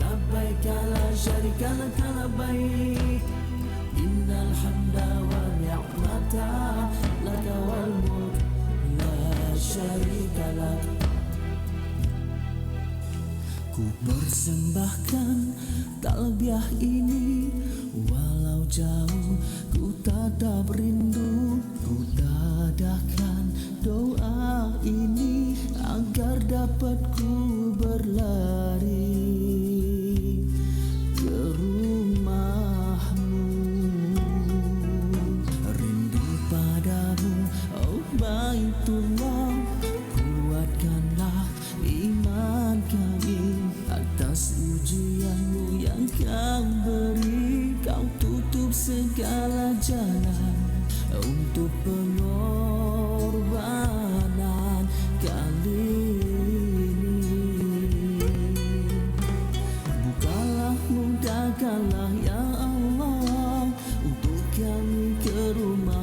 لبيك لا شريك لك لبيك إن الحمد والنعمة لك والملك لا شريك لك. Ku persembahkan talbiah ini, walau jauh ku tatap rindu. Ku dadahkan doa ini agar dapat ku berlari ke rumahmu. Rindu padamu, oh Baitullah, kuatkanlah iman kami. Atas ujianmu yang kau beri, kau tutup segala jalan untuk pengorbanan kali ini. Bukalah, mudahkanlah ya Allah untuk kami ke rumah.